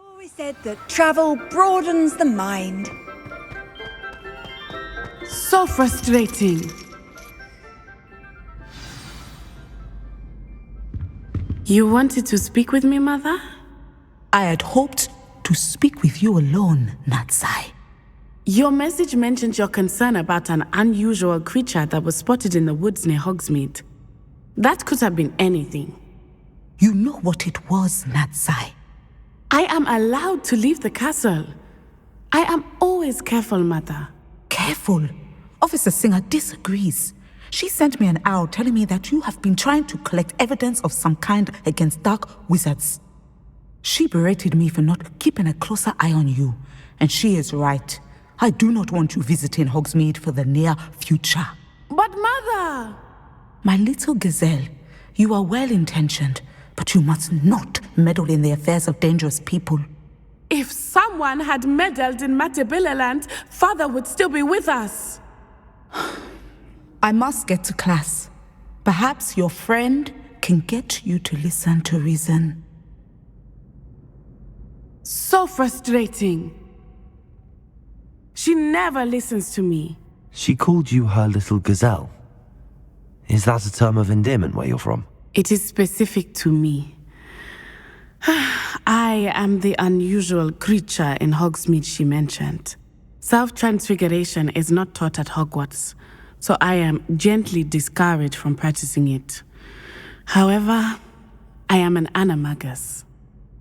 Always said that travel broadens the mind. So frustrating. You wanted to speak with me, Mother? I had hoped to speak with you alone, Natsai. Your message mentioned your concern about an unusual creature that was spotted in the woods near Hogsmeade. That could have been anything. You know what it was, Natsai. I am allowed to leave the castle. I am always careful, Mother. Careful. Officer Singer disagrees. She sent me an owl telling me that you have been trying to collect evidence of some kind against dark wizards. She berated me for not keeping a closer eye on you, and she is right. I do not want you visiting Hogsmeade for the near future. But Mother! My little gazelle, you are well-intentioned, but you must not meddle in the affairs of dangerous people. If someone had meddled in Matabeleland, Father would still be with us. I must get to class. Perhaps your friend can get you to listen to reason. So frustrating. She never listens to me. She called you her little gazelle. Is that a term of endearment where you're from? It is specific to me. I am the unusual creature in Hogsmeade she mentioned. Self-transfiguration is not taught at Hogwarts, so I am gently discouraged from practicing it. However, I am an animagus,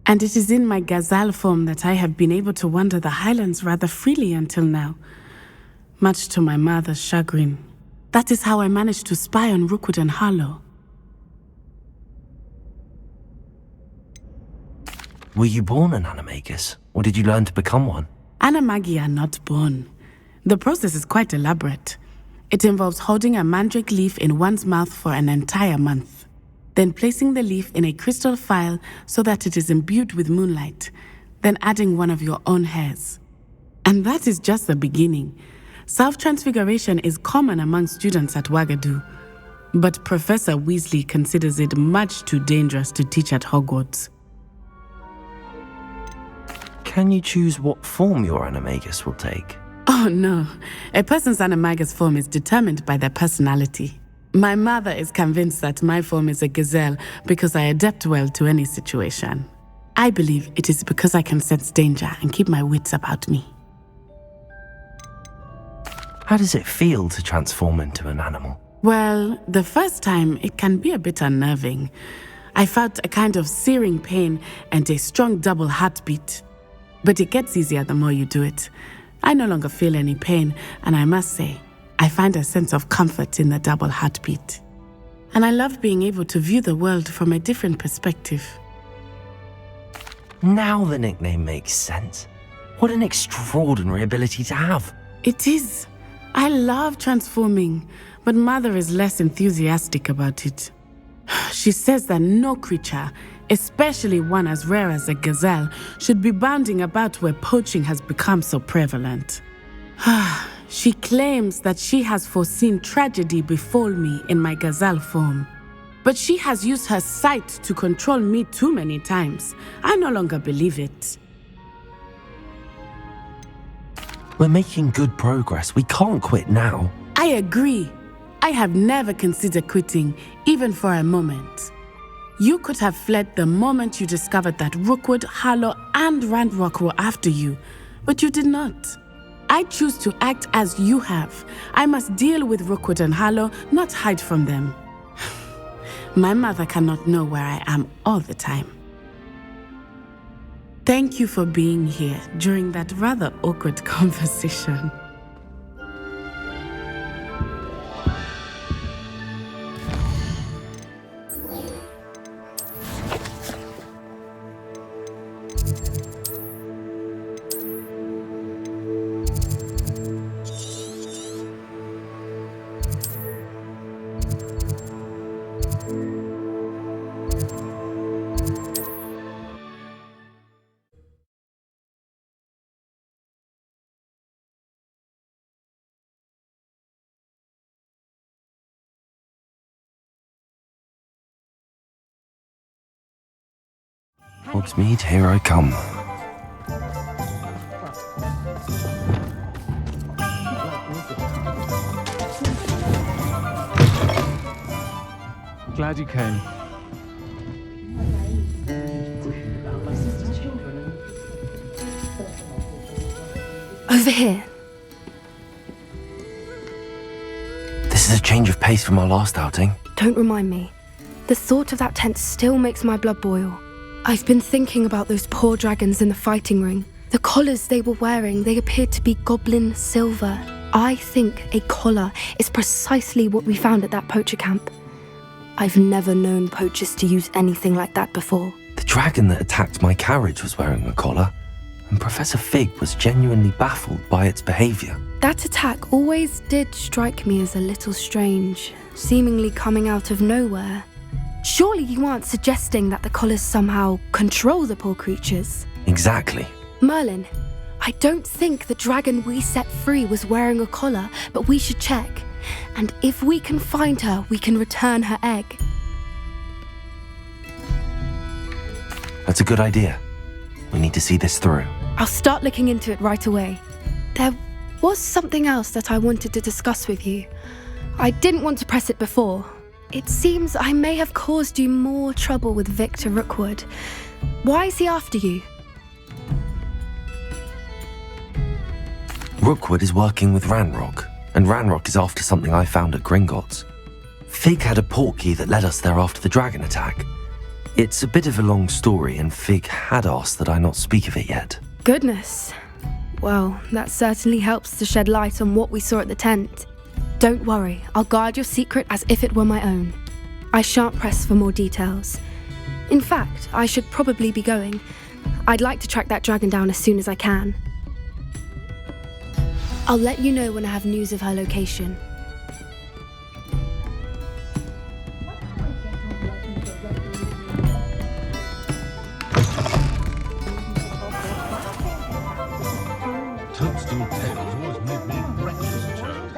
and it is in my gazelle form that I have been able to wander the Highlands rather freely until now, much to my mother's chagrin. That is how I managed to spy on Rookwood and Harlow. Were you born an animagus, or did you learn to become one? Animagi are not born. The process is quite elaborate. It involves holding a mandrake leaf in one's mouth for an entire month, then placing the leaf in a crystal phial so that it is imbued with moonlight, then adding one of your own hairs. And that is just the beginning. Self-transfiguration is common among students at Wagadu, but Professor Weasley considers it much too dangerous to teach at Hogwarts. Can you choose what form your animagus will take? Oh no, a person's animagus form is determined by their personality. My mother is convinced that my form is a gazelle because I adapt well to any situation. I believe it is because I can sense danger and keep my wits about me. How does it feel to transform into an animal? Well, the first time it can be a bit unnerving. I felt a kind of searing pain and a strong double heartbeat. But it gets easier the more you do it. I no longer feel any pain, and I must say, I find a sense of comfort in the double heartbeat. And I love being able to view the world from a different perspective. Now the nickname makes sense. What an extraordinary ability to have. It is. I love transforming, but Mother is less enthusiastic about it. She says that no creature, especially one as rare as a gazelle, should be bounding about where poaching has become so prevalent. She claims that she has foreseen tragedy befall me in my gazelle form. But she has used her sight to control me too many times. I no longer believe it. We're making good progress. We can't quit now. I agree. I have never considered quitting, even for a moment. You could have fled the moment you discovered that Rookwood, Harlow, and Ranrock were after you, but you did not. I choose to act as you have. I must deal with Rookwood and Harlow, not hide from them. My mother cannot know where I am all the time. Thank you for being here during that rather awkward conversation. Hogsmeade, here I come. Glad you came. Over here. This is a change of pace from our last outing. Don't remind me. The thought of that tent still makes my blood boil. I've been thinking about those poor dragons in the fighting ring. The collars they were wearing, they appeared to be goblin silver. I think a collar is precisely what we found at that poacher camp. I've never known poachers to use anything like that before. The dragon that attacked my carriage was wearing a collar, and Professor Fig was genuinely baffled by its behavior. That attack always did strike me as a little strange, seemingly coming out of nowhere. Surely you aren't suggesting that the collars somehow control the poor creatures? Exactly. Merlin, I don't think the dragon we set free was wearing a collar, but we should check. And if we can find her, we can return her egg. That's a good idea. We need to see this through. I'll start looking into it right away. There was something else that I wanted to discuss with you. I didn't want to press it before. It seems I may have caused you more trouble with Victor Rookwood. Why is he after you? Rookwood is working with Ranrock, and Ranrock is after something I found at Gringotts. Fig had a portkey that led us there after the dragon attack. It's a bit of a long story, and Fig had asked that I not speak of it yet. Goodness. Well, that certainly helps to shed light on what we saw at the tent. Don't worry, I'll guard your secret as if it were my own. I shan't press for more details. In fact, I should probably be going. I'd like to track that dragon down as soon as I can. I'll let you know when I have news of her location. Toadstool tails always made me breakfast as a child.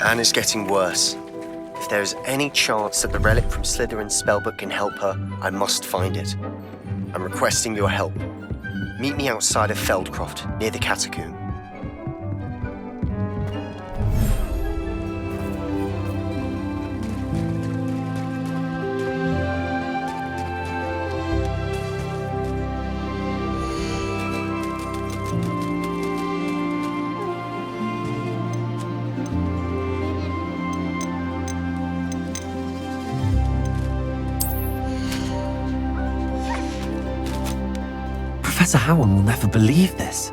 Anna's getting worse. If there is any chance that the relic from Slytherin's spellbook can help her, I must find it. I'm requesting your help. Meet me outside of Feldcroft, near the catacomb. Professor Howard will never believe this.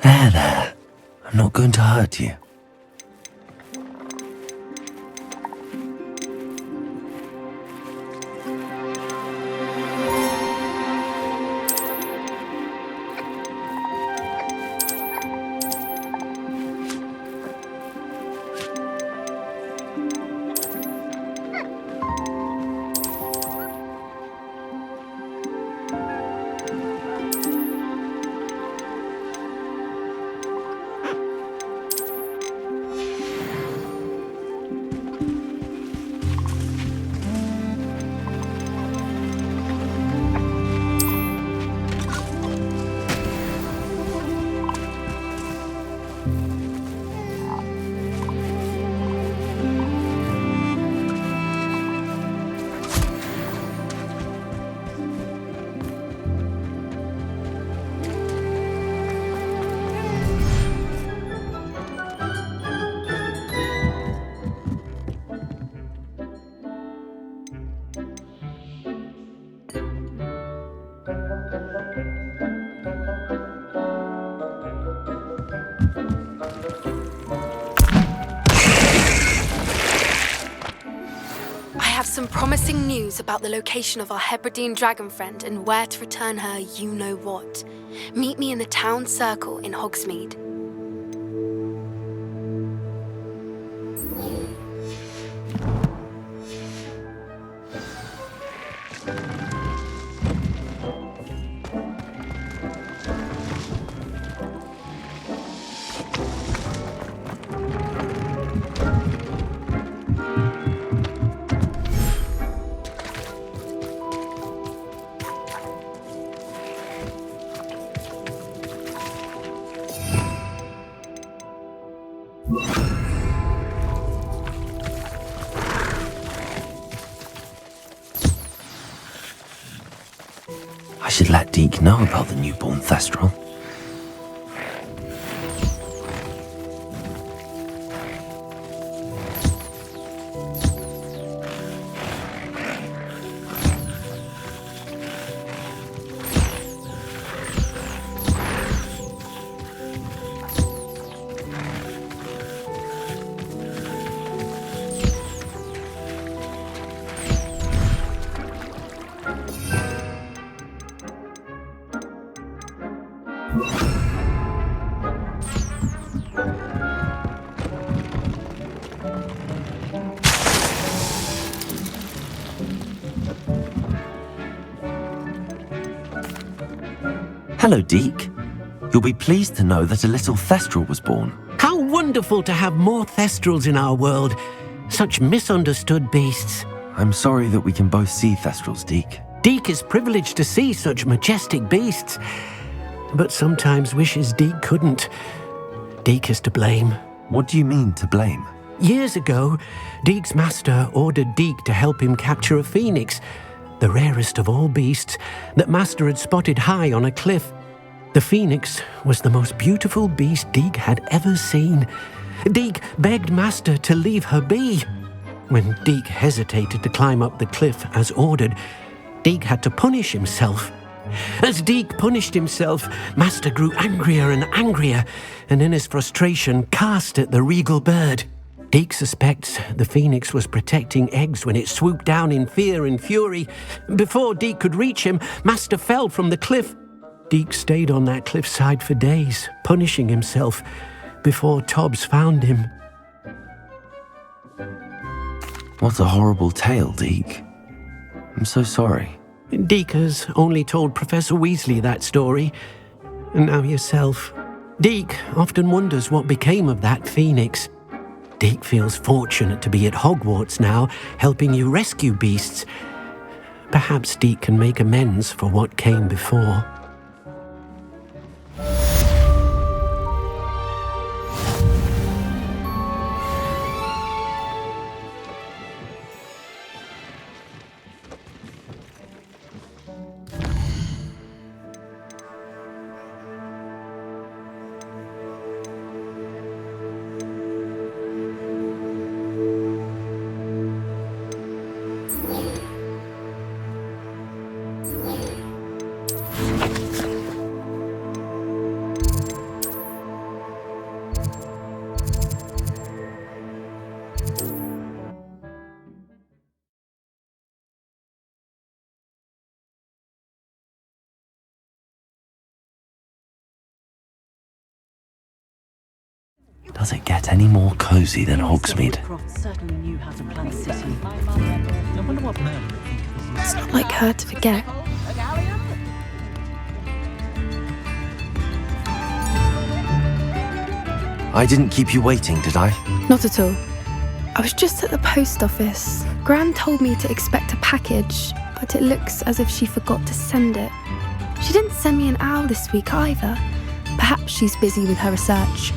There. I'm not going to hurt you. Some promising news about the location of our Hebridean dragon friend and where to return her you-know-what. Meet me in the town circle in Hogsmeade. I should let Deke know about the newborn Thestral. Hello, Deke. You'll be pleased to know that a little Thestral was born. How wonderful to have more Thestrals in our world. Such misunderstood beasts. I'm sorry that we can both see Thestrals, Deke. Deke is privileged to see such majestic beasts. but sometimes wishes Deke couldn't. Deke is to blame. What do you mean, to blame? Years ago, Deke's master ordered Deke to help him capture a phoenix, the rarest of all beasts, that master had spotted high on a cliff. The phoenix was the most beautiful beast Deke had ever seen. Deke begged master to leave her be. When Deke hesitated to climb up the cliff as ordered, Deke had to punish himself. As Deke punished himself, master grew angrier and angrier, and in his frustration cast at the regal bird. Deke suspects the phoenix was protecting eggs when it swooped down in fear and fury. Before Deke could reach him, master fell from the cliff. Deke stayed on that cliffside for days, punishing himself, before Tobbs found him. What a horrible tale, Deke. I'm so sorry. Deke has only told Professor Weasley that story, and now yourself. Deke often wonders what became of that phoenix. Deke feels fortunate to be at Hogwarts now, helping you rescue beasts. Perhaps Deke can make amends for what came before. Does it get any more cozy than Hogsmeade? Certainly knew how to plan a city. I wonder what Merlin would think of this. It's not like her to forget. I didn't keep you waiting, did I? Not at all. I was just at the post office. Gran told me to expect a package, but it looks as if she forgot to send it. She didn't send me an owl this week either. Perhaps she's busy with her research.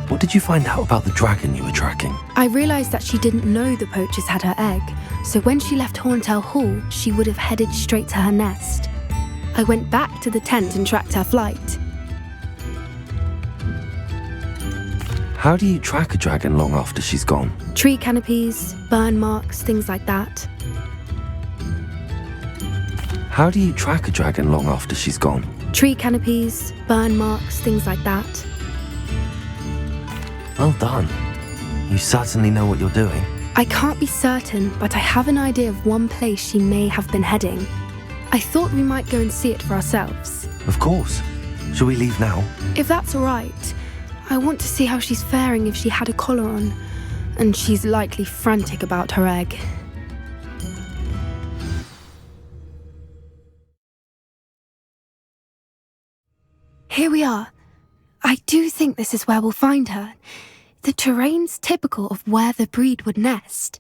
What did you find out about the dragon you were tracking? I realised that she didn't know the poachers had her egg, so when she left Horntail Hall, she would have headed straight to her nest. I went back to the tent and tracked her flight. How do you track a dragon long after she's gone? Tree canopies, burn marks, things like that. How do you track a dragon long after she's gone? Tree canopies, burn marks, things like that. Well done. You certainly know what you're doing. I can't be certain, but I have an idea of one place she may have been heading. I thought we might go and see it for ourselves. Of course. Shall we leave now? If that's all right. I want to see how she's faring if she had a collar on, and she's likely frantic about her egg. Here we are. I do think this is where we'll find her. The terrain's typical of where the breed would nest.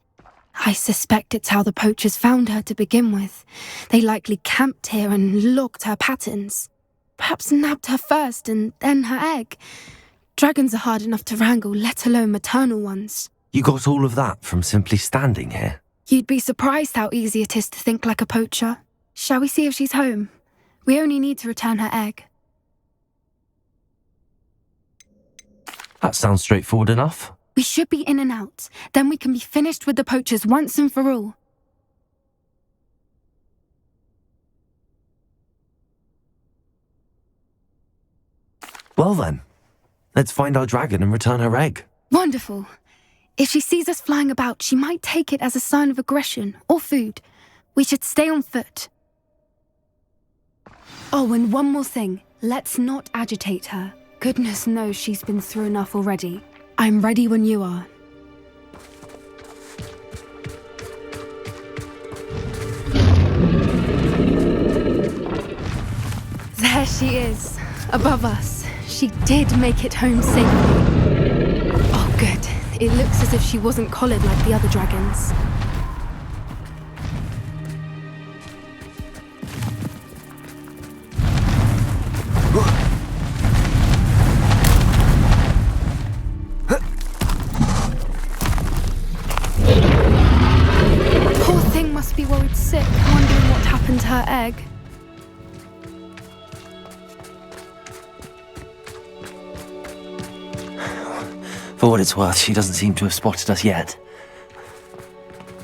I suspect it's how the poachers found her to begin with. They likely camped here and logged her patterns. Perhaps nabbed her first and then her egg. Dragons are hard enough to wrangle, let alone maternal ones. You got all of that from simply standing here? You'd be surprised how easy it is to think like a poacher. Shall we see if she's home? We only need to return her egg. That sounds straightforward enough. We should be in and out. Then we can be finished with the poachers once and for all. Well then, let's find our dragon and return her egg. Wonderful. If she sees us flying about, she might take it as a sign of aggression or food. We should stay on foot. Oh, and one more thing. Let's not agitate her. Goodness knows she's been through enough already. I'm ready when you are. There she is, above us. She did make it home safely. Oh, good. It looks as if she wasn't collared like the other dragons. egg. For what it's worth, she doesn't seem to have spotted us yet.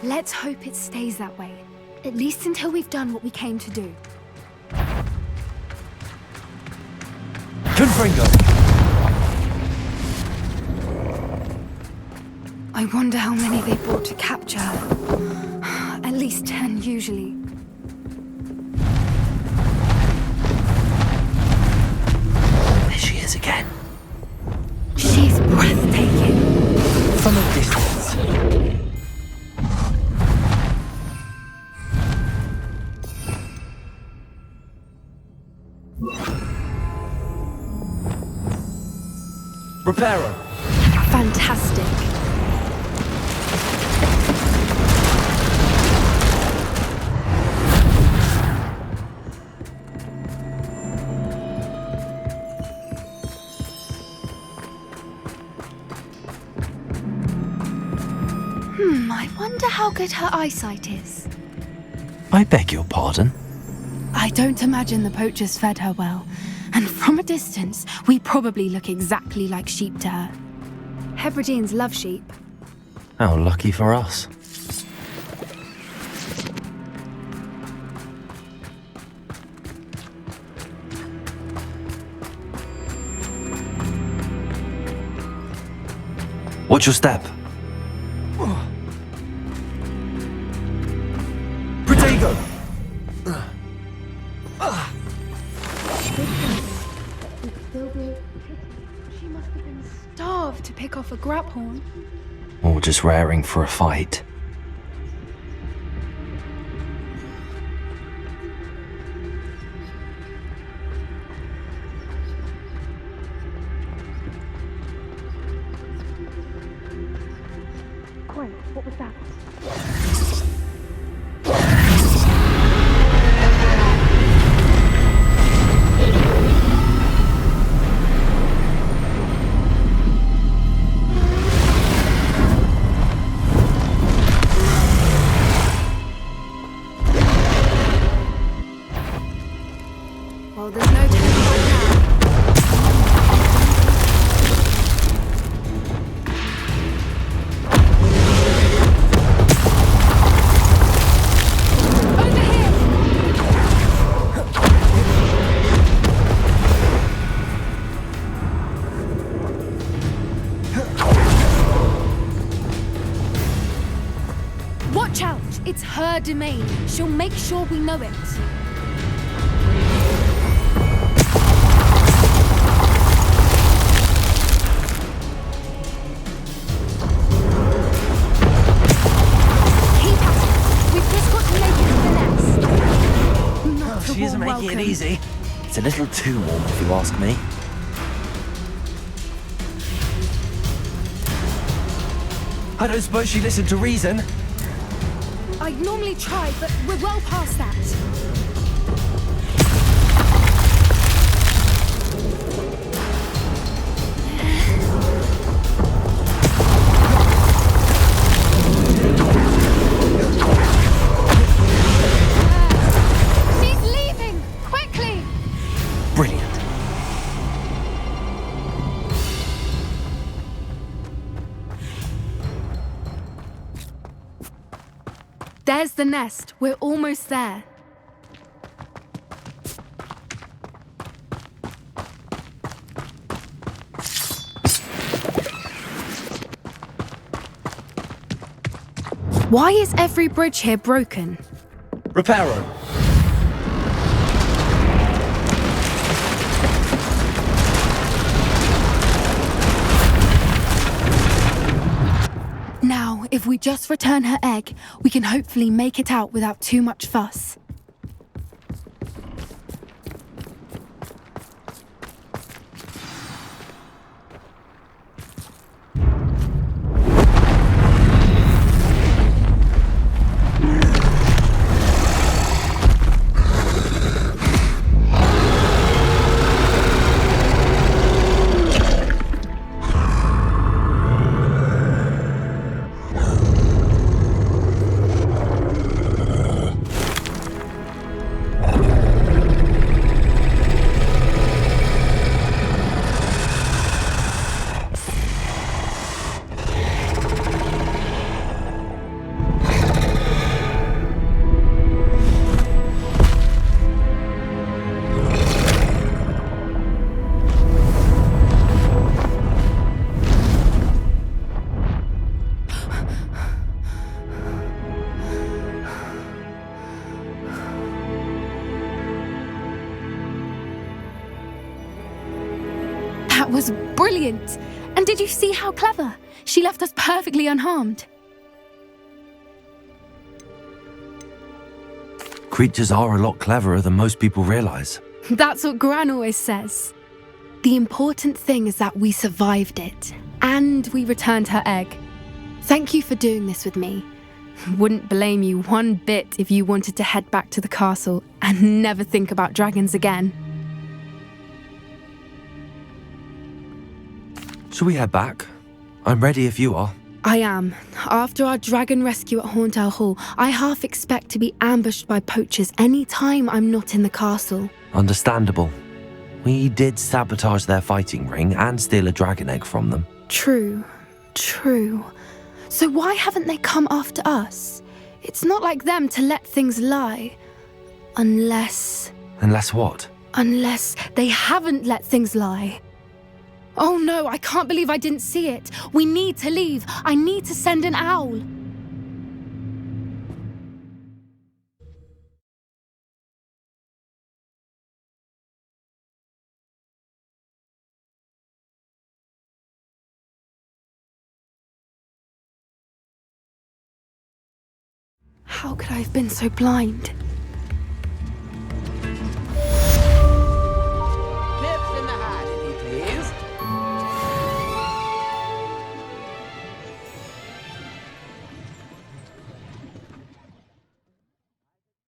Let's hope it stays that way. At least until we've done what we came to do. Confringo! I wonder how many they brought to capture her. At least 10 usually. There she is again. She's breathtaking. From a distance. Reparo. Fantastic. I wonder how good her eyesight is. I beg your pardon? I don't imagine the poachers fed her well. And from a distance, we probably look exactly like sheep to her. Hebrideans love sheep. How lucky for us. Watch your step. Protego! She must have been starved to pick off a graphorn. Or just raring for a fight. Quiet, what was that? Well, there's no turning back now. Over here! Watch out! It's her domain. She'll make sure we know it. She isn't making it easy. It's a little too warm, if you ask me. I don't suppose she listened to reason. I'd normally try, but we're well past that. She's leaving! Quickly! Brilliant. There's the nest. We're almost there. Why is every bridge here broken? Reparo. Now, if we just return her egg, we can hopefully make it out without too much fuss. was brilliant. And did you see how clever? She left us perfectly unharmed. Creatures are a lot cleverer than most people realize. That's what Gran always says. The important thing is that we survived it, and we returned her egg. Thank you for doing this with me. Wouldn't blame you one bit if you wanted to head back to the castle and never think about dragons again. Shall we head back? I'm ready if you are. I am. After our dragon rescue at Horndale Hall, I half expect to be ambushed by poachers any time I'm not in the castle. Understandable. We did sabotage their fighting ring and steal a dragon egg from them. True. So why haven't they come after us? It's not like them to let things lie. Unless what? Unless they haven't let things lie. Oh no, I can't believe I didn't see it. We need to leave. I need to send an owl. How could I have been so blind?